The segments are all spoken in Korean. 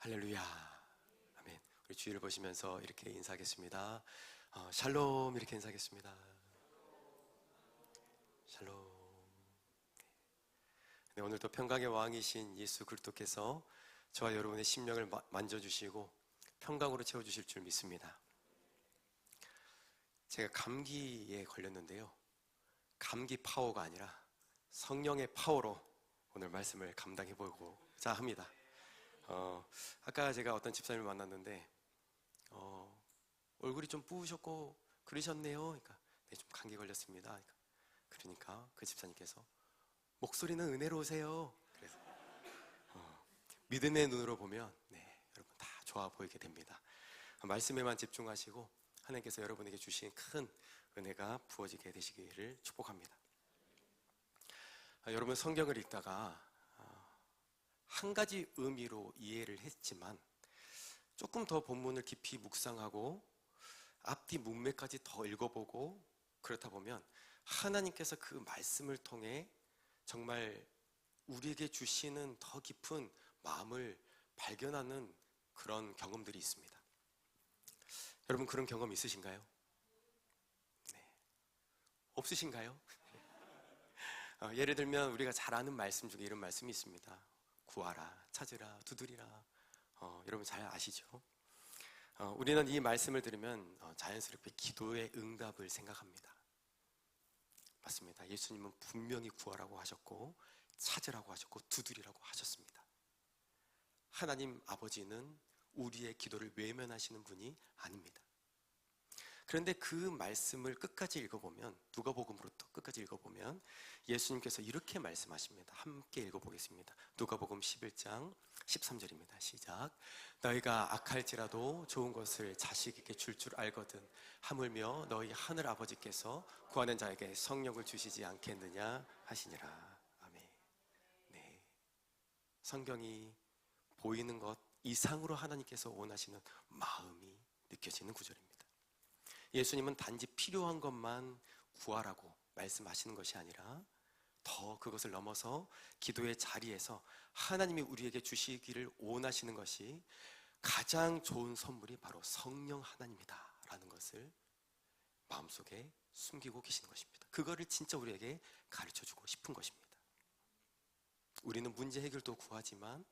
할렐루야. 아멘. 우리 주위를 보시면서 이렇게 인사하겠습니다. 샬롬 이렇게 인사하겠습니다. 샬롬. 네, 오늘도 평강의 왕이신 예수 그리스도께서 저와 여러분의 심령을 만져주시고 평강으로 채워주실 줄 믿습니다. 제가 감기에 걸렸는데요, 감기 파워가 아니라 성령의 파워로 오늘 말씀을 감당해보고자 합니다. 아까 제가 어떤 집사님을 만났는데 얼굴이 좀 부으셨고 그러셨네요. 그러니까 네, 좀 감기 걸렸습니다. 그러니까 그 집사님께서 목소리는 은혜로우세요. 그래서 믿음의 눈으로 보면 네, 여러분 다 좋아 보이게 됩니다. 말씀에만 집중하시고 하나님께서 여러분에게 주신 큰 은혜가 부어지게 되시기를 축복합니다. 여러분 성경을 읽다가 한 가지 의미로 이해를 했지만 조금 더 본문을 깊이 묵상하고 앞뒤 문맥까지 더 읽어보고 그렇다 보면 하나님께서 그 말씀을 통해 정말 우리에게 주시는 더 깊은 마음을 발견하는 그런 경험들이 있습니다. 여러분 그런 경험 있으신가요? 네. 없으신가요? 예를 들면 우리가 잘 아는 말씀 중에 이런 말씀이 있습니다. 구하라, 찾으라, 두드리라. 여러분 잘 아시죠? 우리는 이 말씀을 들으면 자연스럽게 기도의 응답을 생각합니다. 맞습니다. 예수님은 분명히 구하라고 하셨고 찾으라고 하셨고 두드리라고 하셨습니다. 하나님 아버지는 우리의 기도를 외면하시는 분이 아닙니다. 그런데 그 말씀을 끝까지 읽어보면, 누가복음으로부터 끝까지 읽어보면 예수님께서 이렇게 말씀하십니다. 함께 읽어보겠습니다. 누가복음 11장 13절입니다. 시작. 너희가 악할지라도 좋은 것을 자식에게 줄 알거든 하물며 너희 하늘 아버지께서 구하는 자에게 성령을 주시지 않겠느냐 하시니라. 아멘. 네. 성경이 보이는 것 이상으로 하나님께서 원하시는 마음이 느껴지는 구절입니다. 예수님은 단지 필요한 것만 구하라고 말씀하시는 것이 아니라 더 그것을 넘어서 기도의 자리에서 하나님이 우리에게 주시기를 원하시는 것이 가장 좋은 선물이 바로 성령 하나님이다 라는 것을 마음속에 숨기고 계시는 것입니다. 그거를 진짜 우리에게 가르쳐주고 싶은 것입니다. 우리는 문제 해결도 구하지만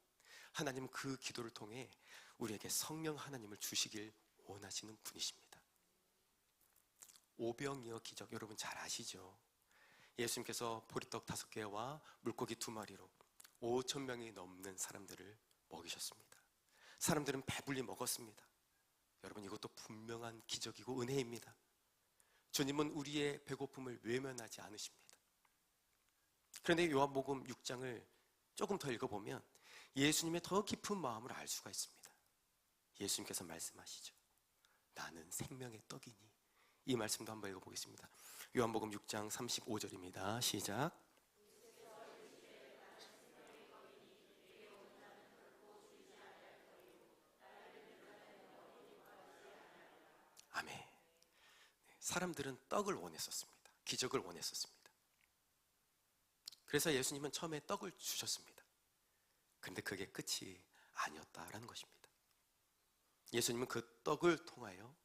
하나님은 그 기도를 통해 우리에게 성령 하나님을 주시길 원하시는 분이십니다. 오병이어 기적 여러분 잘 아시죠? 예수님께서 보리떡 5개와 물고기 2마리로 5,000명이 넘는 사람들을 먹이셨습니다. 사람들은 배불리 먹었습니다. 여러분 이것도 분명한 기적이고 은혜입니다. 주님은 우리의 배고픔을 외면하지 않으십니다. 그런데 요한복음 6장을 조금 더 읽어보면 예수님의 더 깊은 마음을 알 수가 있습니다. 예수님께서 말씀하시죠. 나는 생명의 떡이니. 이 말씀도 한번 읽어보겠습니다. 요한복음 6장 35절입니다. 시작. 아멘. 사람들은 떡을 원했었습니다. 기적을 원했었습니다. 그래서 예수님은 처음에 떡을 주셨습니다. 그런데 그게 끝이 아니었다라는 것입니다. 예수님은 그 떡을 통하여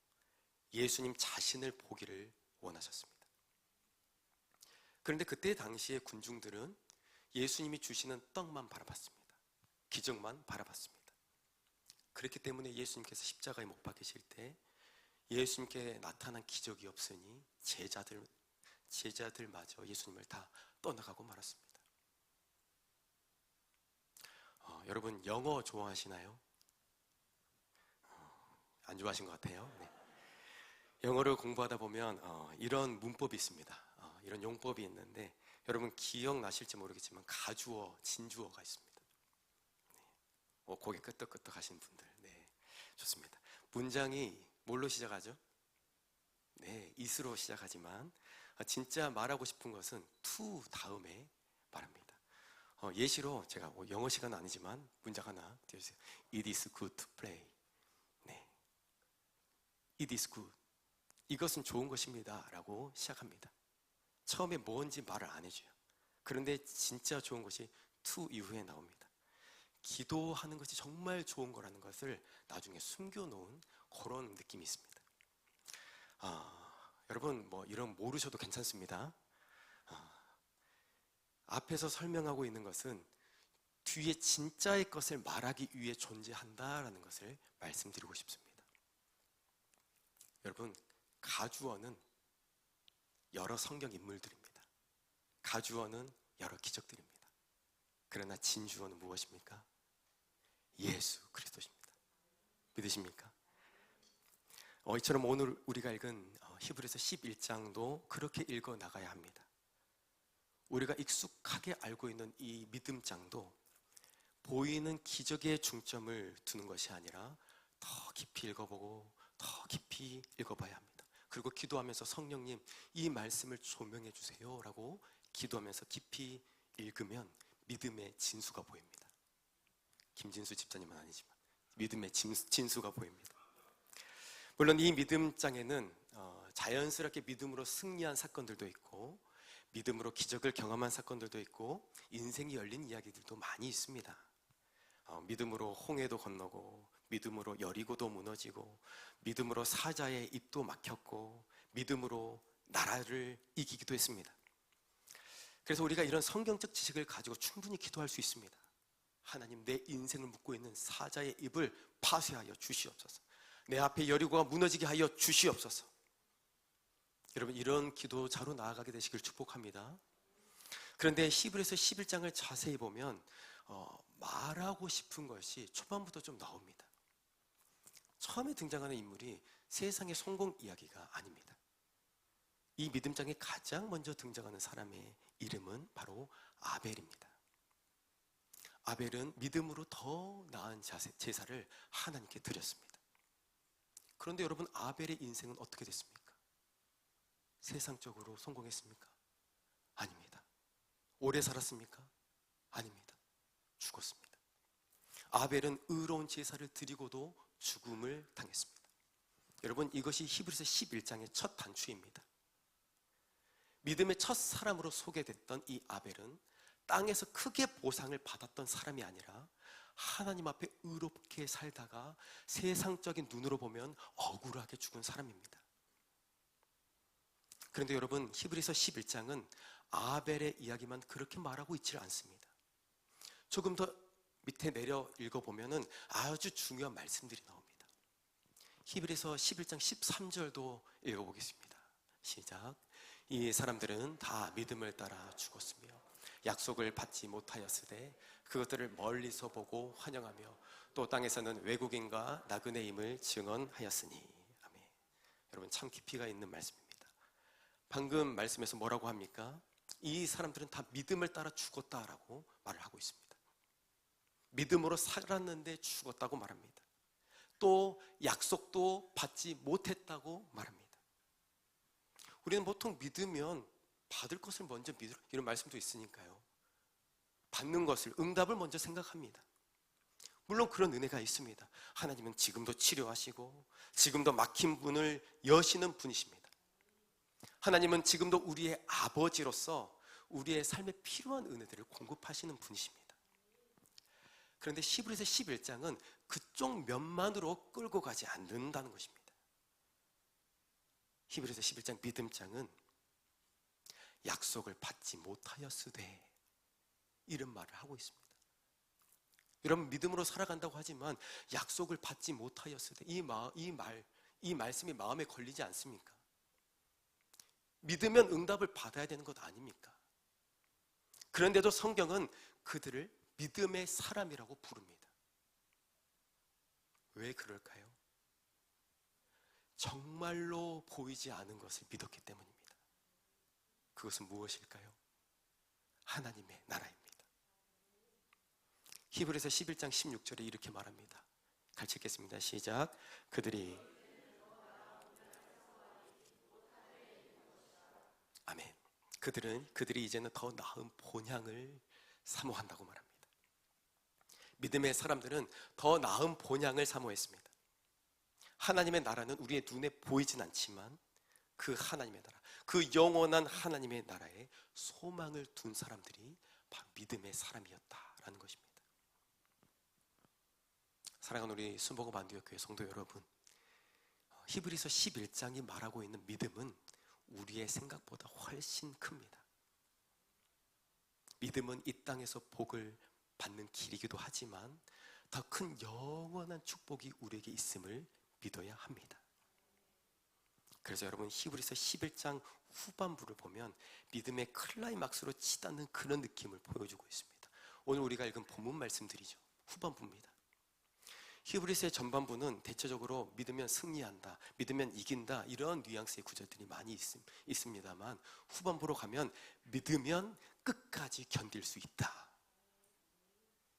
예수님 자신을 보기를 원하셨습니다. 그런데 그때 당시의 군중들은 예수님이 주시는 떡만 바라봤습니다. 기적만 바라봤습니다. 그렇기 때문에 예수님께서 십자가에 못 박히실 때 예수님께 나타난 기적이 없으니 제자들마저 예수님을 다 떠나가고 말았습니다. 여러분 영어 좋아하시나요? 안 좋아하신 것 같아요. 네. 영어를 공부하다 보면 이런 문법이 있습니다. 이런 용법이 있는데 여러분 기억나실지 모르겠지만 가주어, 진주어가 있습니다. 네. 고개 끄덕끄덕 하신 분들 네, 좋습니다. 문장이 뭘로 시작하죠? 네, is로 시작하지만 진짜 말하고 싶은 것은 to 다음에 말합니다. 예시로 제가 영어 시간은 아니지만 문장 하나 띄워주세요. It is good to play. 네, It is good. 이것은 좋은 것입니다 라고 시작합니다. 처음에 뭔지 말을 안 해줘요. 그런데 진짜 좋은 것이 to 이후에 나옵니다. 기도하는 것이 정말 좋은 거라는 것을 나중에 숨겨놓은 그런 느낌이 있습니다. 여러분 이런 모르셔도 괜찮습니다. 앞에서 설명하고 있는 것은 뒤에 진짜의 것을 말하기 위해 존재한다라는 것을 말씀드리고 싶습니다. 여러분, 가주어는 여러 성경 인물들입니다. 가주어는 여러 기적들입니다. 그러나 진주어는 무엇입니까? 예수 그리스도십니다. 믿으십니까? 이처럼 오늘 우리가 읽은 히브리서 11장도 그렇게 읽어 나가야 합니다. 우리가 익숙하게 알고 있는 이 믿음장도 보이는 기적에 중점을 두는 것이 아니라 더 깊이 읽어보고 더 깊이 읽어봐야 합니다. 그리고 기도하면서 성령님 이 말씀을 조명해 주세요 라고 기도하면서 깊이 읽으면 믿음의 진수가 보입니다. 김진수 집사님은 아니지만 믿음의 진수가 보입니다. 물론 이 믿음장에는 자연스럽게 믿음으로 승리한 사건들도 있고 믿음으로 기적을 경험한 사건들도 있고 인생이 열린 이야기들도 많이 있습니다. 믿음으로 홍해도 건너고 믿음으로 여리고도 무너지고 믿음으로 사자의 입도 막혔고 믿음으로 나라를 이기기도 했습니다. 그래서 우리가 이런 성경적 지식을 가지고 충분히 기도할 수 있습니다. 하나님, 내 인생을 묶고 있는 사자의 입을 파쇄하여 주시옵소서. 내 앞에 여리고가 무너지게 하여 주시옵소서. 여러분, 이런 기도자로 나아가게 되시길 축복합니다. 그런데 히브리서 11장을 자세히 보면 말하고 싶은 것이 초반부터 좀 나옵니다. 처음에 등장하는 인물이 세상의 성공 이야기가 아닙니다. 이 믿음장에 가장 먼저 등장하는 사람의 이름은 바로 아벨입니다. 아벨은 믿음으로 더 나은 제사를 하나님께 드렸습니다. 그런데 여러분, 아벨의 인생은 어떻게 됐습니까? 세상적으로 성공했습니까? 아닙니다. 오래 살았습니까? 아닙니다. 죽었습니다. 아벨은 의로운 제사를 드리고도 죽음을 당했습니다. 여러분, 이것이 히브리서 11장의 첫 단추입니다. 믿음의 첫 사람으로 소개됐던 이 아벨은 땅에서 크게 보상을 받았던 사람이 아니라 하나님 앞에 의롭게 살다가 세상적인 눈으로 보면 억울하게 죽은 사람입니다. 그런데 여러분, 히브리서 11장은 아벨의 이야기만 그렇게 말하고 있지 않습니다. 조금 더 밑에 내려 읽어보면 아주 중요한 말씀들이 나옵니다. 히브리서 11장 13절도 읽어보겠습니다. 시작. 이 사람들은 다 믿음을 따라 죽었으며 약속을 받지 못하였으되 그것들을 멀리서 보고 환영하며 또 땅에서는 외국인과 나그네임을 증언하였으니. 아멘. 여러분, 참 깊이가 있는 말씀입니다. 방금 말씀에서 뭐라고 합니까? 이 사람들은 다 믿음을 따라 죽었다라고 말을 하고 있습니다. 믿음으로 살았는데 죽었다고 말합니다. 또 약속도 받지 못했다고 말합니다. 우리는 보통 믿으면 받을 것을 먼저 믿으라 이런 말씀도 있으니까요. 받는 것을, 응답을 먼저 생각합니다. 물론 그런 은혜가 있습니다. 하나님은 지금도 치료하시고 지금도 막힌 문을 여시는 분이십니다. 하나님은 지금도 우리의 아버지로서 우리의 삶에 필요한 은혜들을 공급하시는 분이십니다. 그런데 히브리서 11장은 그쪽 면만으로 끌고 가지 않는다는 것입니다. 히브리서 11장 믿음장은 약속을 받지 못하였으되 이런 말을 하고 있습니다. 여러분, 믿음으로 살아간다고 하지만 약속을 받지 못하였으되 이 말씀이 마음에 걸리지 않습니까? 믿으면 응답을 받아야 되는 것 아닙니까? 그런데도 성경은 그들을 믿음의 사람이라고 부릅니다. 왜 그럴까요? 정말로 보이지 않은 것을 믿었기 때문입니다. 그것은 무엇일까요? 하나님의 나라입니다. 히브리서 11장 16절에 이렇게 말합니다. 같이 읽겠습니다. 시작. 아멘. 그들이 이제는 더 나은 본향을 사모한다고 말합니다. 믿음의 사람들은 더 나은 본향을 사모했습니다. 하나님의 나라는 우리의 눈에 보이진 않지만 그 하나님의 나라, 그 영원한 하나님의 나라에 소망을 둔 사람들이 바로 믿음의 사람이었다라는 것입니다. 사랑하는 우리 순복음 안디옥교회 성도 여러분, 히브리서 11장이 말하고 있는 믿음은 우리의 생각보다 훨씬 큽니다. 믿음은 이 땅에서 복을 받는 길이기도 하지만 더 큰 영원한 축복이 우리에게 있음을 믿어야 합니다. 그래서 여러분, 히브리서 11장 후반부를 보면 믿음의 클라이막스로 치닫는 그런 느낌을 보여주고 있습니다. 오늘 우리가 읽은 본문 말씀들이죠. 후반부입니다. 히브리서의 전반부는 대체적으로 믿으면 승리한다, 믿으면 이긴다, 이런 뉘앙스의 구절들이 많이 있습니다만 후반부로 가면 믿으면 끝까지 견딜 수 있다,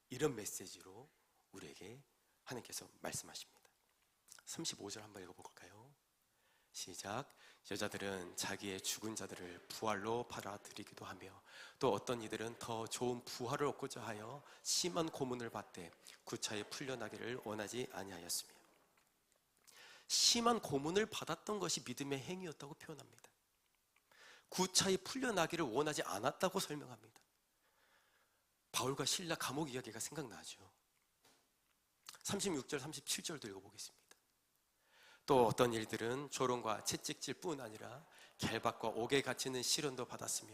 이런 메시지로 우리에게 하나님께서 말씀하십니다. 35절 한번 읽어볼까요? 시작. 여자들은 자기의 죽은 자들을 부활로 받아들이기도 하며 또 어떤 이들은 더 좋은 부활을 얻고자 하여 심한 고문을 받되 구차히 풀려나기를 원하지 아니하였으며, 심한 고문을 받았던 것이 믿음의 행위였다고 표현합니다. 구차히 풀려나기를 원하지 않았다고 설명합니다. 바울과 실라 감옥 이야기가 생각나죠. 36절 37절도 읽어보겠습니다. 또 어떤 일들은 조롱과 채찍질 뿐 아니라 결박과 옥에 갇히는 시련도 받았으며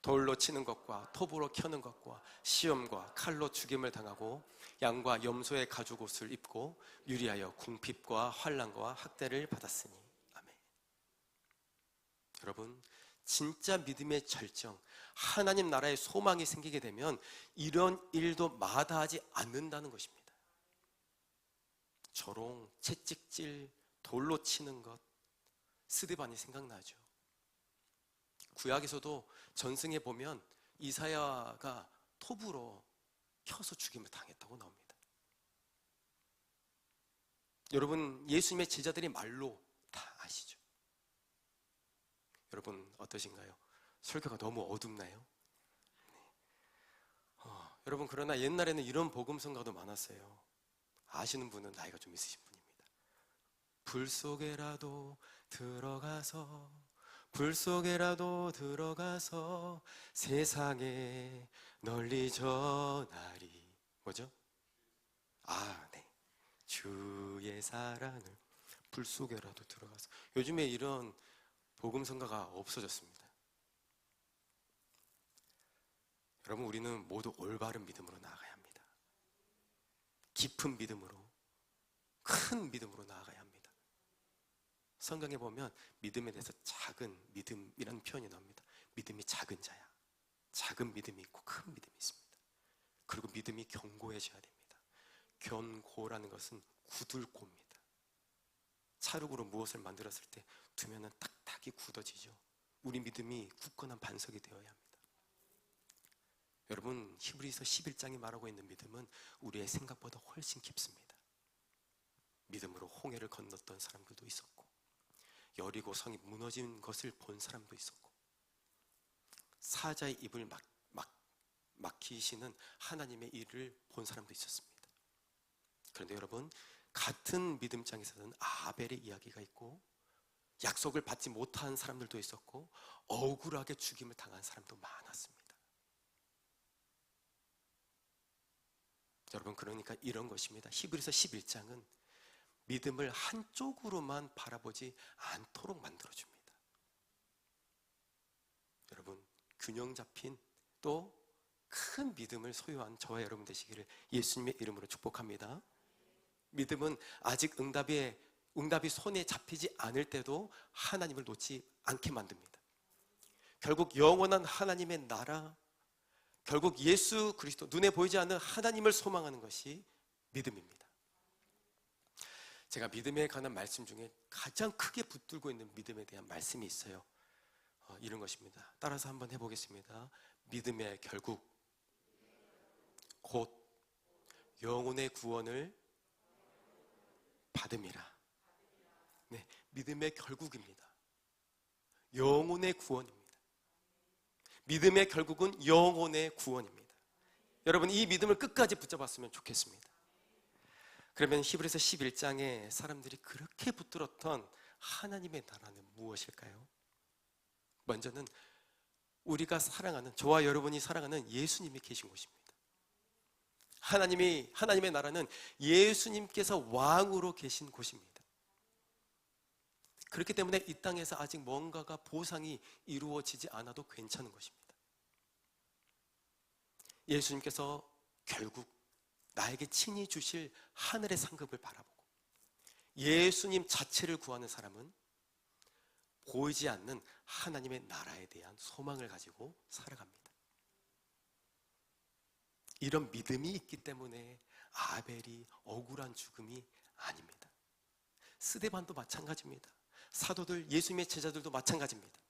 돌로 치는 것과 톱으로 켜는 것과 시험과 칼로 죽임을 당하고 양과 염소의 가죽 옷을 입고 유리하여 궁핍과 환난과 학대를 받았으니. 아멘. 여러분, 진짜 믿음의 절정, 하나님 나라의 소망이 생기게 되면 이런 일도 마다하지 않는다는 것입니다. 조롱, 채찍질, 돌로 치는 것, 스데반이 생각나죠. 구약에서도 전승에 보면 이사야가 톱으로 켜서 죽임을 당했다고 나옵니다. 여러분, 예수님의 제자들이 말로 다 아시죠? 여러분 어떠신가요? 설교가 너무 어둡나요? 여러분, 그러나 옛날에는 이런 복음성가도 많았어요. 아시는 분은 나이가 좀 있으신 분입니다. 불 속에라도 들어가서, 불 속에라도 들어가서 세상에 널리 전하리. 뭐죠? 네. 주의 사랑을 불 속에라도 들어가서. 요즘에 이런 복음성가가 없어졌습니다. 여러분, 우리는 모두 올바른 믿음으로 나아가야 합니다. 깊은 믿음으로, 큰 믿음으로 나아가야 합니다. 성경에 보면 믿음에 대해서 작은 믿음이라는 표현이 나옵니다. 믿음이 작은 자야. 작은 믿음이 있고 큰 믿음이 있습니다. 그리고 믿음이 견고해져야 됩니다. 견고라는 것은 굳을고입니다. 찰흙으로 무엇을 만들었을 때 두면은 딱딱이 굳어지죠. 우리 믿음이 굳건한 반석이 되어야 합니다. 여러분, 히브리서 11장이 말하고 있는 믿음은 우리의 생각보다 훨씬 깊습니다. 믿음으로 홍해를 건넜던 사람들도 있었고, 여리고 성이 무너진 것을 본 사람도 있었고, 사자의 입을 막히시는 하나님의 일을 본 사람도 있었습니다. 그런데 여러분, 같은 믿음장에서는 아벨의 이야기가 있고, 약속을 받지 못한 사람들도 있었고, 억울하게 죽임을 당한 사람도 많았습니다. 여러분, 그러니까 이런 것입니다. 히브리서 11장은 믿음을 한쪽으로만 바라보지 않도록 만들어줍니다. 여러분, 균형 잡힌 또 큰 믿음을 소유한 저와 여러분 되시기를 예수님의 이름으로 축복합니다. 믿음은 아직 응답이 손에 잡히지 않을 때도 하나님을 놓지 않게 만듭니다. 결국 영원한 하나님의 나라, 결국 예수 그리스도, 눈에 보이지 않는 하나님을 소망하는 것이 믿음입니다. 제가 믿음에 관한 말씀 중에 가장 크게 붙들고 있는 믿음에 대한 말씀이 있어요. 이런 것입니다. 따라서 한번 해보겠습니다. 믿음의 결국 곧 영혼의 구원을 받음이라. 네, 믿음의 결국입니다. 영혼의 구원입니다. 믿음의 결국은 영혼의 구원입니다. 여러분, 이 믿음을 끝까지 붙잡았으면 좋겠습니다. 그러면 히브리서 11장에 사람들이 그렇게 붙들었던 하나님의 나라는 무엇일까요? 먼저는 우리가 사랑하는, 저와 여러분이 사랑하는 예수님이 계신 곳입니다. 하나님의 나라는 예수님께서 왕으로 계신 곳입니다. 그렇기 때문에 이 땅에서 아직 뭔가가 보상이 이루어지지 않아도 괜찮은 것입니다. 예수님께서 결국 나에게 친히 주실 하늘의 상급을 바라보고 예수님 자체를 구하는 사람은 보이지 않는 하나님의 나라에 대한 소망을 가지고 살아갑니다. 이런 믿음이 있기 때문에 아벨이 억울한 죽음이 아닙니다. 스데반도 마찬가지입니다. 사도들, 예수님의 제자들도 마찬가지입니다.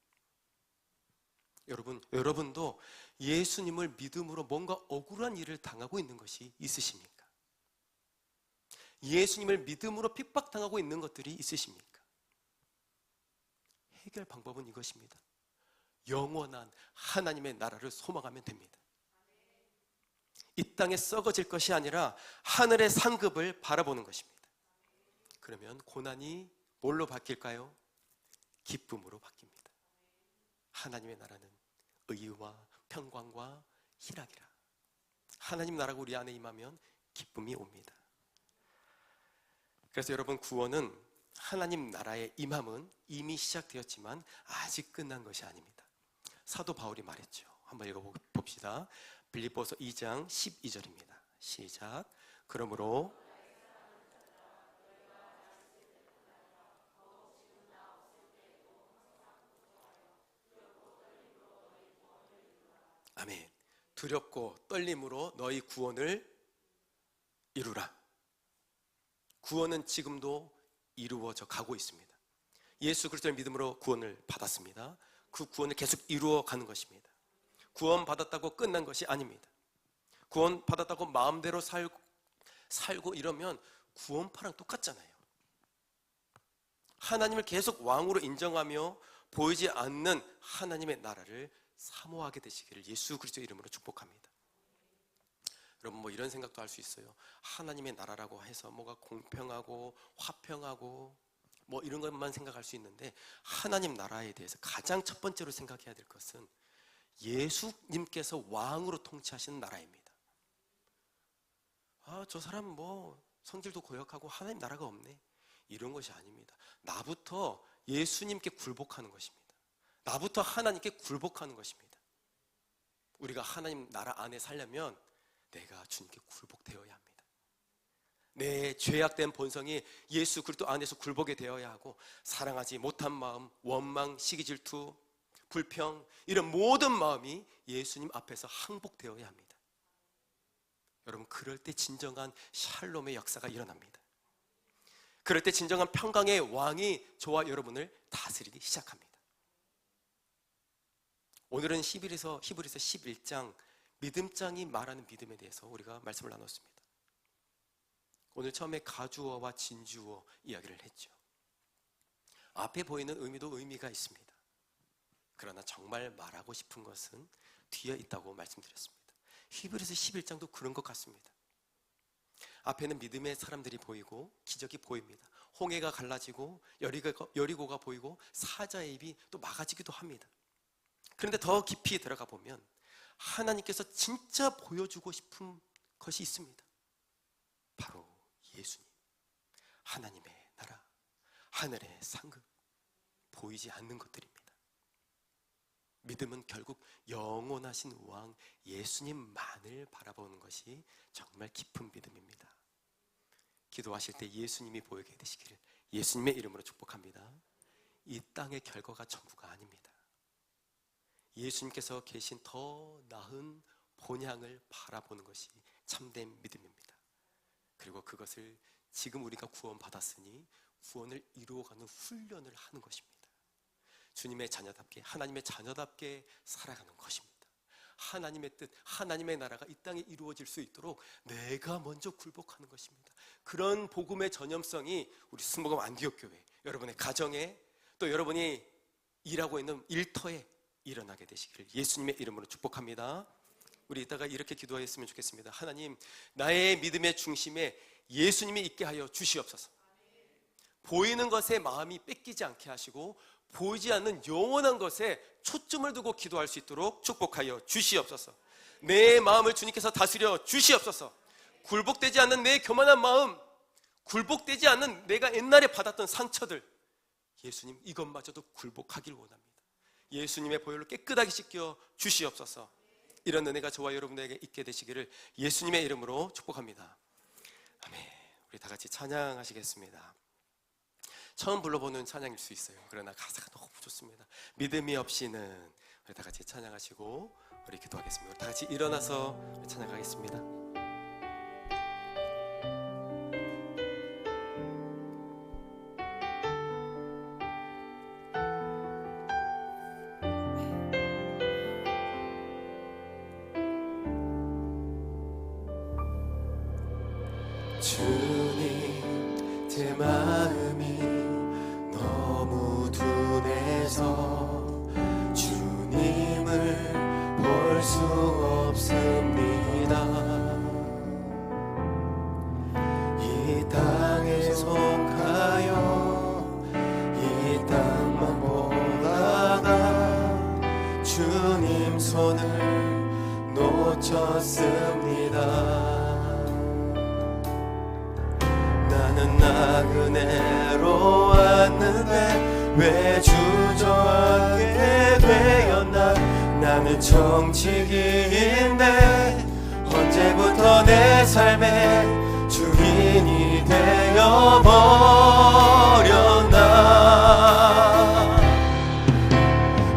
여러분도 예수님을 믿음으로 뭔가 억울한 일을 당하고 있는 것이 있으십니까? 예수님을 믿음으로 핍박당하고 있는 것들이 있으십니까? 해결 방법은 이것입니다. 영원한 하나님의 나라를 소망하면 됩니다. 이 땅에 썩어질 것이 아니라 하늘의 상급을 바라보는 것입니다. 그러면 고난이 뭘로 바뀔까요? 기쁨으로 바뀝니다. 하나님의 나라는 의와 평강과 희락이라. 하나님 나라가 우리 안에 임하면 기쁨이 옵니다. 그래서 여러분, 구원은 하나님 나라의 임함은 이미 시작되었지만 아직 끝난 것이 아닙니다. 사도 바울이 말했죠. 한번 읽어봅시다. 빌립보서 2장 12절입니다. 시작. 그러므로 아멘. 두렵고 떨림으로 너희 구원을 이루라. 구원은 지금도 이루어져 가고 있습니다. 예수 그리스도의 믿음으로 구원을 받았습니다. 그 구원을 계속 이루어 가는 것입니다. 구원 받았다고 끝난 것이 아닙니다. 구원 받았다고 마음대로 살고 이러면 구원파랑 똑같잖아요. 하나님을 계속 왕으로 인정하며 보이지 않는 하나님의 나라를 사모하게 되시기를 예수 그리스도의 이름으로 축복합니다. 여러분, 이런 생각도 할 수 있어요. 하나님의 나라라고 해서 뭐가 공평하고 화평하고 이런 것만 생각할 수 있는데, 하나님 나라에 대해서 가장 첫 번째로 생각해야 될 것은 예수님께서 왕으로 통치하시는 나라입니다. 저 사람 성질도 고역하고 하나님 나라가 없네, 이런 것이 아닙니다. 나부터 예수님께 굴복하는 것입니다. 나부터 하나님께 굴복하는 것입니다. 우리가 하나님 나라 안에 살려면 내가 주님께 굴복되어야 합니다. 내 죄악된 본성이 예수 그리스도 안에서 굴복이 되어야 하고, 사랑하지 못한 마음, 원망, 시기 질투, 불평, 이런 모든 마음이 예수님 앞에서 항복되어야 합니다. 여러분, 그럴 때 진정한 샬롬의 역사가 일어납니다. 그럴 때 진정한 평강의 왕이 저와 여러분을 다스리기 시작합니다. 오늘은 히브리서 11장 믿음장이 말하는 믿음에 대해서 우리가 말씀을 나눴습니다. 오늘 처음에 가주어와 진주어 이야기를 했죠. 앞에 보이는 의미도 의미가 있습니다. 그러나 정말 말하고 싶은 것은 뒤에 있다고 말씀드렸습니다. 히브리서 11장도 그런 것 같습니다. 앞에는 믿음의 사람들이 보이고 기적이 보입니다. 홍해가 갈라지고 여리고가 보이고 사자의 입이 또 막아지기도 합니다. 그런데 더 깊이 들어가 보면 하나님께서 진짜 보여주고 싶은 것이 있습니다. 바로 예수님, 하나님의 나라, 하늘의 상급, 보이지 않는 것들입니다. 믿음은 결국 영원하신 왕 예수님만을 바라보는 것이 정말 깊은 믿음입니다. 기도하실 때 예수님이 보이게 되시기를 예수님의 이름으로 축복합니다. 이 땅의 결과가 전부가 아닙니다. 예수님께서 계신 더 나은 본향을 바라보는 것이 참된 믿음입니다. 그리고 그것을 지금 우리가 구원받았으니 구원을 이루어가는 훈련을 하는 것입니다. 주님의 자녀답게, 하나님의 자녀답게 살아가는 것입니다. 하나님의 뜻, 하나님의 나라가 이 땅에 이루어질 수 있도록 내가 먼저 굴복하는 것입니다. 그런 복음의 전염성이 우리 스모금 안디옥 교회, 여러분의 가정에, 또 여러분이 일하고 있는 일터에 일어나게 되시기를 예수님의 이름으로 축복합니다. 우리 이따가 이렇게 기도했으면 좋겠습니다. 하나님, 나의 믿음의 중심에 예수님이 있게 하여 주시옵소서. 보이는 것에 마음이 뺏기지 않게 하시고 보이지 않는 영원한 것에 초점을 두고 기도할 수 있도록 축복하여 주시옵소서. 내 마음을 주님께서 다스려 주시옵소서. 굴복되지 않는 내 교만한 마음, 굴복되지 않는 내가 옛날에 받았던 상처들, 예수님 이것마저도 굴복하길 원합니다. 예수님의 보혈로 깨끗하게 씻겨 주시옵소서. 이런 은혜가 저와 여러분에게 있게 되시기를 예수님의 이름으로 축복합니다. 아멘. 우리 다 같이 찬양하시겠습니다. 처음 불러보는 찬양일 수 있어요. 그러나 가사가 너무 좋습니다. 믿음이 없이는. 우리 다 같이 찬양하시고 우리 기도하겠습니다. 우리 다 같이 일어나서 찬양하겠습니다. 주님, 제 마음이 너무 둔해서 주님을 볼 수 없습니다. 이 땅에 속하여 이 땅만 보다가 주님 손을 놓쳤습니다. 나는 나그네로 왔는데 왜 주저하게 되었나. 나는 정치기인데 언제부터 내 삶의 주인이 되어버렸나.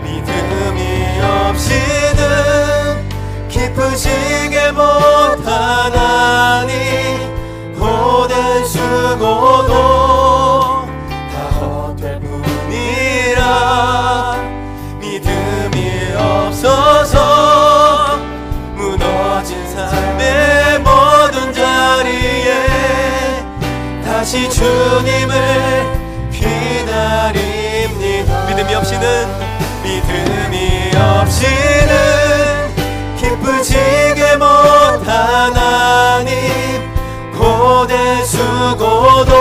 믿음이 없이는 기쁘시게 못하나니 고된 수고도 다 헛될 뿐이라. 믿음이 없어서 무너진 삶의 모든 자리에 다시 주님을 기다립니다. 믿음이 없이는 기쁘시게 못하나니 고된 수고도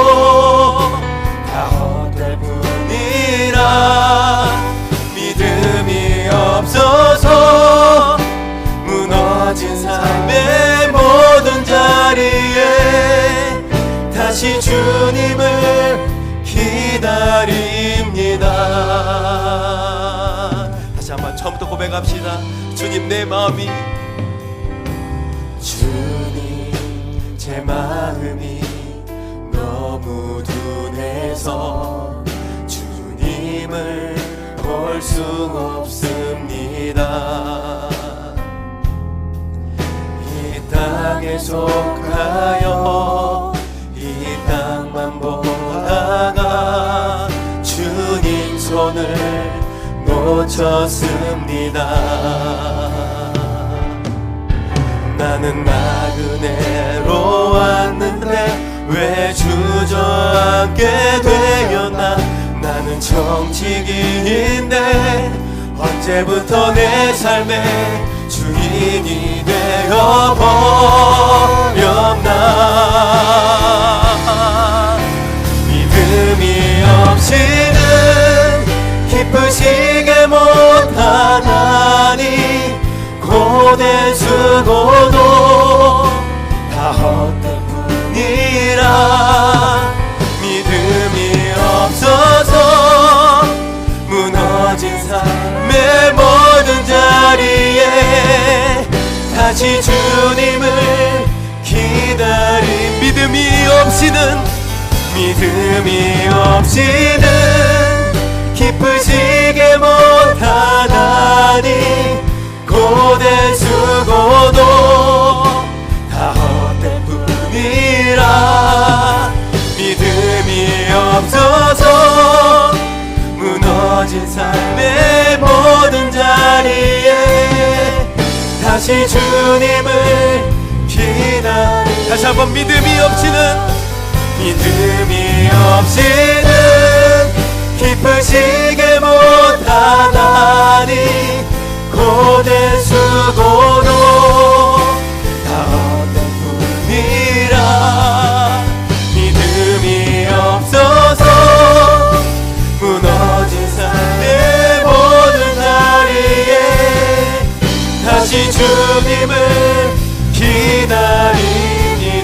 다 헛될 뿐이라. 믿음이 없어서 무너진 삶의 모든 자리에 다시 주님을 기다립니다. 다시 한번 처음부터 고백합시다. 주님, 내 마음이, 주님, 제 마음이 너무 둔해서 주님을 볼 수 없습니다. 이 땅에 속하여 이 땅만 보다가 주님 손을 놓쳤습니다. 나는 나그네로 왔는데 왜 주저앉게 되었나. 나는 정치기인데 언제부터 내 삶의 주인이 되어버렸나. 믿음이 없이는 기쁘시게 못하나니 고된 수고도 다 헛될 뿐이라. 믿음이 없어서 무너진 삶의 모든 자리에 다시 주님을 기다림. 믿음이 없이는 기쁘시게 못하나니 고된 수고도 다 헛될 뿐이라. 믿음이 없어서 무너진 삶의 모든 자리에 다시 주님을 기다려. 다시 한번 믿음이 없이는 기쁘시게 못하나니 고된 수고도 다 헛될 뿐이라. 믿음이 없어서 무너진 삶의 모든 자리에 다시 주님을 기다립니다.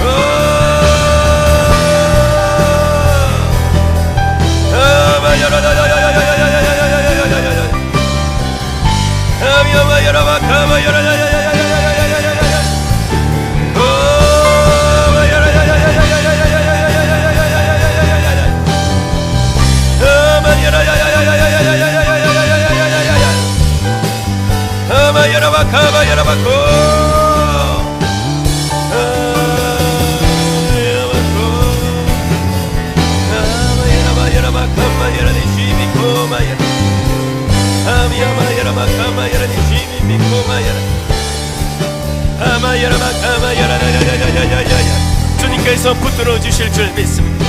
오, 마카마야라니 지미미코마야라 아마야라 마카마야라야야야야야야. 주님께서 붙들어 주실 줄 믿습니다.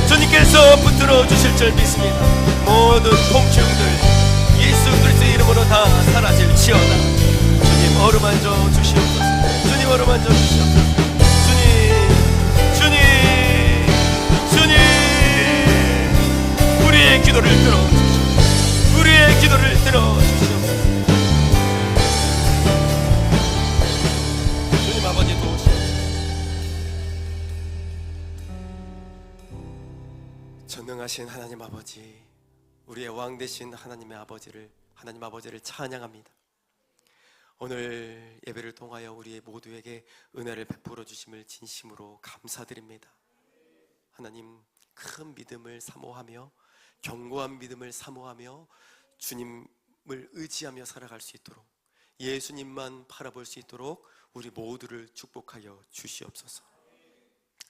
주님께서 붙들어 주실 줄 믿습니다. 모든 통증들 예수 그리스도의 이름으로 다 사라질지어다. 주님 어루만져 주시옵소서. 주님 어루만져 주시옵소서. 주님 우리의 기도를 들어주시옵소서. 우리의 기도를 들어주시옵소서. 주님 아버지 도우시옵소서. 전능하신 하나님 아버지, 우리의 왕 되신 하나님 아버지를 찬양합니다. 오늘 예배를 통하여 우리 모두에게 은혜를 베풀어 주심을 진심으로 감사드립니다. 하나님, 큰 믿음을 사모하며 견고한 믿음을 사모하며 주님을 의지하며 살아갈 수 있도록, 예수님만 바라볼 수 있도록 우리 모두를 축복하여 주시옵소서.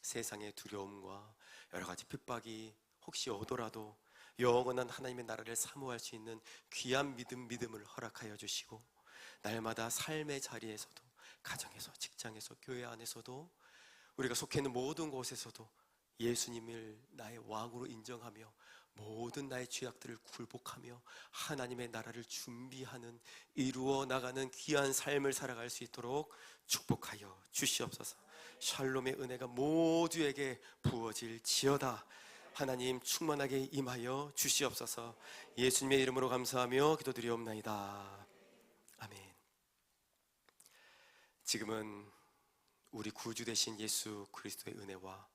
세상의 두려움과 여러 가지 핍박이 혹시 오더라도 영원한 하나님의 나라를 사모할 수 있는 귀한 믿음을 허락하여 주시고, 날마다 삶의 자리에서도, 가정에서, 직장에서, 교회 안에서도, 우리가 속해 있는 모든 곳에서도 예수님을 나의 왕으로 인정하며 모든 나의 죄악들을 굴복하며 하나님의 나라를 준비하는, 이루어 나가는 귀한 삶을 살아갈 수 있도록 축복하여 주시옵소서. 샬롬의 은혜가 모두에게 부어질지어다. 하나님 충만하게 임하여 주시옵소서. 예수님의 이름으로 감사하며 기도드리옵나이다. 아멘. 지금은 우리 구주 되신 예수 그리스도의 은혜와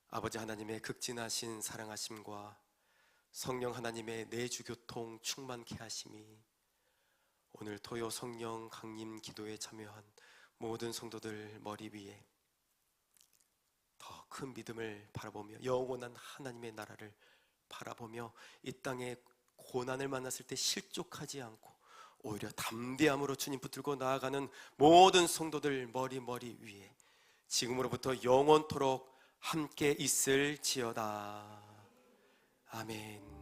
아버지 하나님의 극진하신 사랑하심과 성령 하나님의 내주교통 충만케 하심이 오늘 토요 성령 강림 기도에 참여한 모든 성도들 머리 위에 더 큰 믿음을 바라보며 영원한 하나님의 나라를 바라보며 이 땅에 고난을 만났을 때 실족하지 않고 오히려 담대함으로 주님 붙들고 나아가는 모든 성도들 머리 위에 지금으로부터 영원토록 함께 있을지어다. 아멘.